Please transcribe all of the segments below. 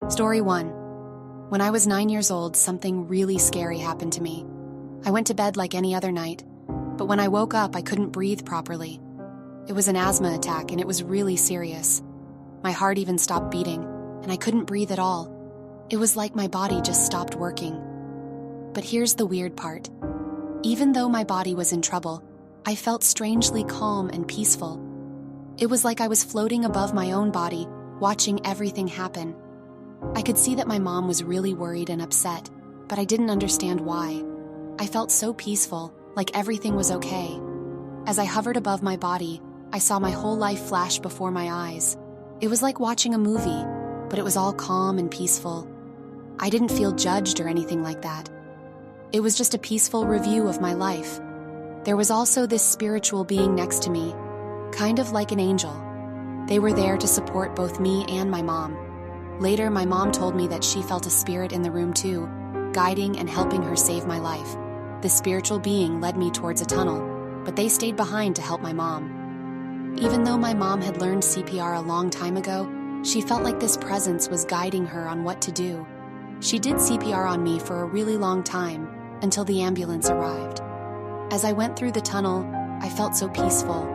Story 1. When I was 9 years old, something really scary happened to me. I went to bed like any other night, but when I woke up, I couldn't breathe properly. It was an asthma attack, and it was really serious. My heart even stopped beating, and I couldn't breathe at all. It was like my body just stopped working. But here's the weird part. Even though my body was in trouble, I felt strangely calm and peaceful. It was like I was floating above my own body, watching everything happen. I could see that my mom was really worried and upset, but I didn't understand why. I felt so peaceful, like everything was okay. As I hovered above my body, I saw my whole life flash before my eyes. It was like watching a movie, but it was all calm and peaceful. I didn't feel judged or anything like that. It was just a peaceful review of my life. There was also this spiritual being next to me, kind of like an angel. They were there to support both me and my mom. Later, my mom told me that she felt a spirit in the room too, guiding and helping her save my life. The spiritual being led me towards a tunnel, but they stayed behind to help my mom. Even though my mom had learned CPR a long time ago, she felt like this presence was guiding her on what to do. She did CPR on me for a really long time, until the ambulance arrived. As I went through the tunnel, I felt so peaceful.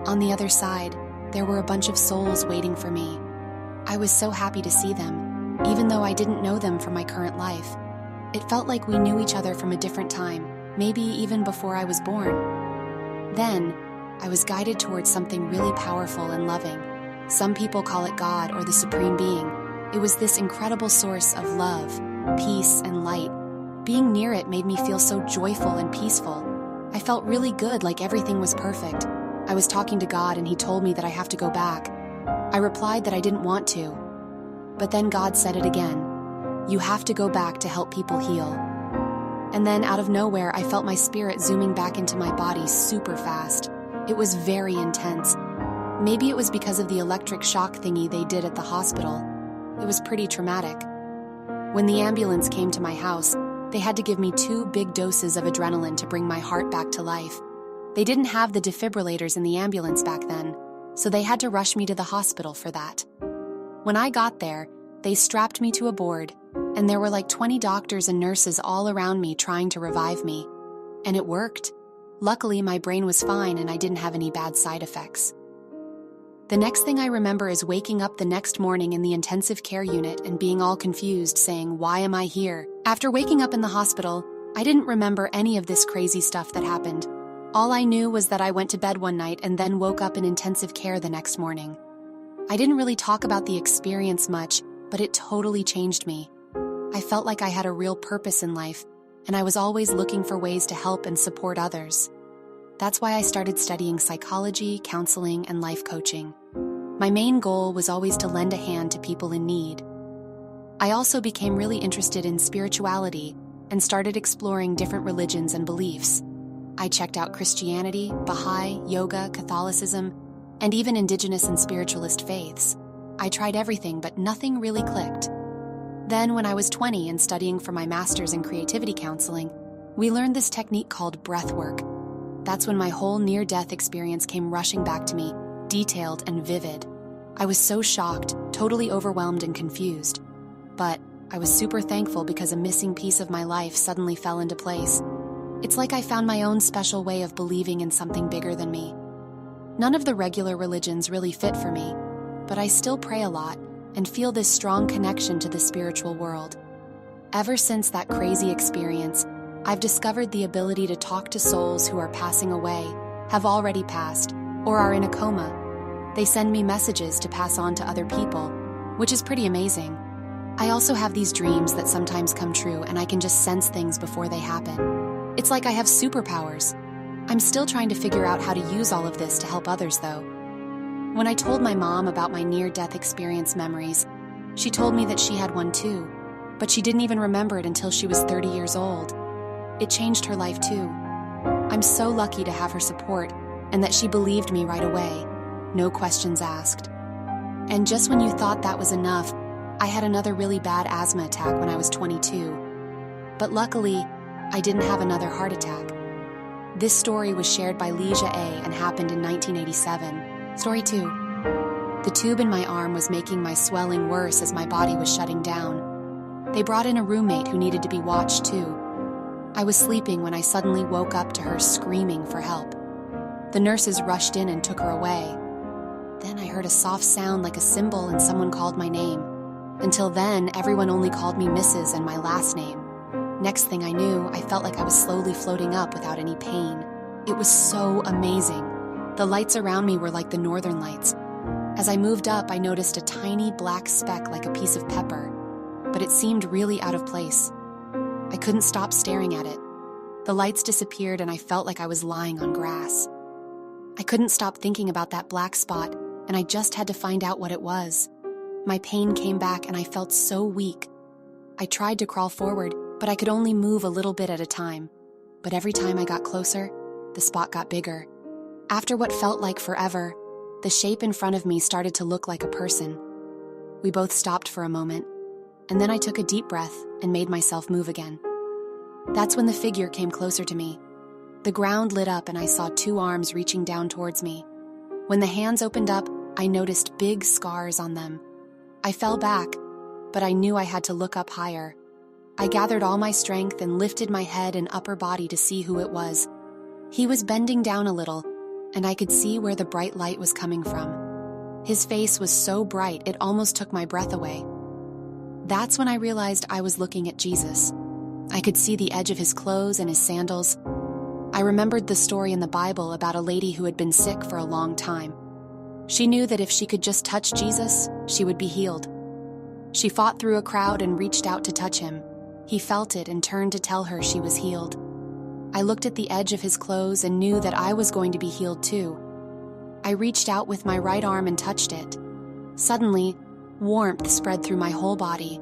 On the other side, there were a bunch of souls waiting for me. I was so happy to see them, even though I didn't know them from my current life. It felt like we knew each other from a different time, maybe even before I was born. Then, I was guided towards something really powerful and loving. Some people call it God or the Supreme Being. It was this incredible source of love, peace, and light. Being near it made me feel so joyful and peaceful. I felt really good, like everything was perfect. I was talking to God and he told me that I have to go back. I replied that I didn't want to. But then God said it again. You have to go back to help people heal. And then out of nowhere, I felt my spirit zooming back into my body super fast. It was very intense. Maybe it was because of the electric shock thingy they did at the hospital. It was pretty traumatic. When the ambulance came to my house, they had to give me 2 big doses of adrenaline to bring my heart back to life. They didn't have the defibrillators in the ambulance back then, so they had to rush me to the hospital for that. When I got there, they strapped me to a board, and there were like 20 doctors and nurses all around me trying to revive me. And it worked. Luckily, my brain was fine and I didn't have any bad side effects. The next thing I remember is waking up the next morning in the intensive care unit and being all confused, saying, "Why am I here?" After waking up in the hospital, I didn't remember any of this crazy stuff that happened. All I knew was that I went to bed one night and then woke up in intensive care the next morning. I didn't really talk about the experience much, but it totally changed me. I felt like I had a real purpose in life, and I was always looking for ways to help and support others. That's why I started studying psychology, counseling, and life coaching. My main goal was always to lend a hand to people in need. I also became really interested in spirituality and started exploring different religions and beliefs. I checked out Christianity, Baha'i, yoga, Catholicism, and even indigenous and spiritualist faiths. I tried everything, but nothing really clicked. Then, when I was 20 and studying for my master's in creativity counseling, we learned this technique called breath work. That's when my whole near-death experience came rushing back to me, detailed and vivid. I was so shocked, totally overwhelmed and confused. But I was super thankful because a missing piece of my life suddenly fell into place. It's like I found my own special way of believing in something bigger than me. None of the regular religions really fit for me, but I still pray a lot and feel this strong connection to the spiritual world. Ever since that crazy experience, I've discovered the ability to talk to souls who are passing away, have already passed, or are in a coma. They send me messages to pass on to other people, which is pretty amazing. I also have these dreams that sometimes come true and I can just sense things before they happen. It's like I have superpowers. I'm still trying to figure out how to use all of this to help others, though. When I told my mom about my near-death experience memories, she told me that she had one too, but she didn't even remember it until she was 30 years old. It changed her life too. I'm so lucky to have her support and that she believed me right away, no questions asked. And just when you thought that was enough, I had another really bad asthma attack when I was 22. But luckily, I didn't have another heart attack. This story was shared by Leisha A. and happened in 1987. Story 2. The tube in my arm was making my swelling worse as my body was shutting down. They brought in a roommate who needed to be watched too. I was sleeping when I suddenly woke up to her screaming for help. The nurses rushed in and took her away. Then I heard a soft sound like a cymbal and someone called my name. Until then, everyone only called me Mrs. and my last name. Next thing I knew, I felt like I was slowly floating up without any pain. It was so amazing. The lights around me were like the northern lights. As I moved up, I noticed a tiny black speck like a piece of pepper, but it seemed really out of place. I couldn't stop staring at it. The lights disappeared and I felt like I was lying on grass. I couldn't stop thinking about that black spot, and I just had to find out what it was. My pain came back and I felt so weak. I tried to crawl forward, but I could only move a little bit at a time. But every time I got closer, the spot got bigger. After what felt like forever, the shape in front of me started to look like a person. We both stopped for a moment, and then I took a deep breath and made myself move again. That's when the figure came closer to me. The ground lit up and I saw two arms reaching down towards me. When the hands opened up, I noticed big scars on them. I fell back, but I knew I had to look up higher. I gathered all my strength and lifted my head and upper body to see who it was. He was bending down a little, and I could see where the bright light was coming from. His face was so bright it almost took my breath away. That's when I realized I was looking at Jesus. I could see the edge of his clothes and his sandals. I remembered the story in the Bible about a lady who had been sick for a long time. She knew that if she could just touch Jesus, she would be healed. She fought through a crowd and reached out to touch him. He felt it and turned to tell her she was healed. I looked at the edge of his clothes and knew that I was going to be healed too. I reached out with my right arm and touched it. Suddenly, warmth spread through my whole body.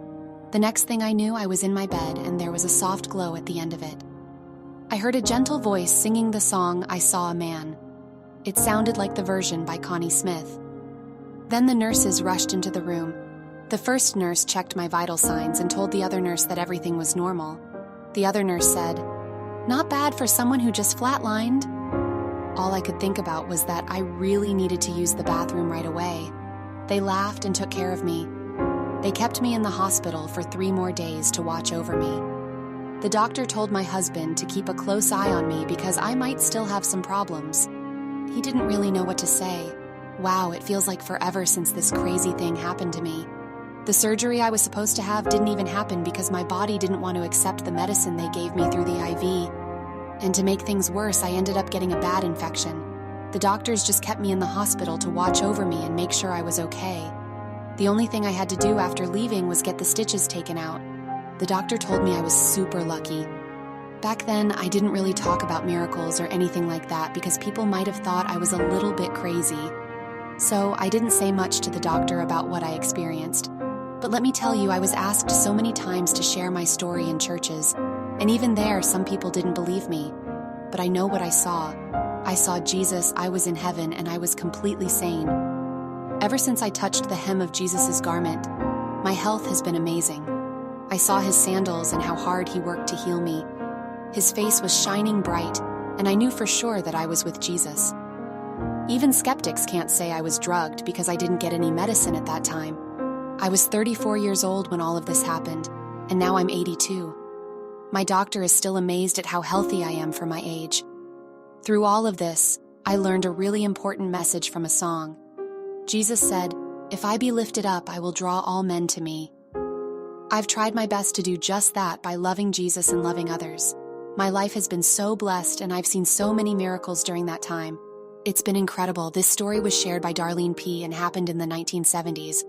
The next thing I knew, I was in my bed and there was a soft glow at the end of it. I heard a gentle voice singing the song, "I Saw a Man." It sounded like the version by Connie Smith. Then the nurses rushed into the room. The first nurse checked my vital signs and told the other nurse that everything was normal. The other nurse said, "Not bad for someone who just flatlined." All I could think about was that I really needed to use the bathroom right away. They laughed and took care of me. They kept me in the hospital for 3 more days to watch over me. The doctor told my husband to keep a close eye on me because I might still have some problems. He didn't really know what to say. Wow, it feels like forever since this crazy thing happened to me. The surgery I was supposed to have didn't even happen because my body didn't want to accept the medicine they gave me through the IV. And to make things worse, I ended up getting a bad infection. The doctors just kept me in the hospital to watch over me and make sure I was okay. The only thing I had to do after leaving was get the stitches taken out. The doctor told me I was super lucky. Back then, I didn't really talk about miracles or anything like that because people might have thought I was a little bit crazy. So I didn't say much to the doctor about what I experienced. But let me tell you, I was asked so many times to share my story in churches, and even there, some people didn't believe me. But I know what I saw. I saw Jesus, I was in heaven, and I was completely sane. Ever since I touched the hem of Jesus's garment, my health has been amazing. I saw his sandals and how hard he worked to heal me. His face was shining bright, and I knew for sure that I was with Jesus. Even skeptics can't say I was drugged because I didn't get any medicine at that time. I was 34 years old when all of this happened, and now I'm 82. My doctor is still amazed at how healthy I am for my age. Through all of this, I learned a really important message from a song. Jesus said, "If I be lifted up, I will draw all men to me." I've tried my best to do just that by loving Jesus and loving others. My life has been so blessed, and I've seen so many miracles during that time. It's been incredible. This story was shared by Darlene P. and happened in the 1970s.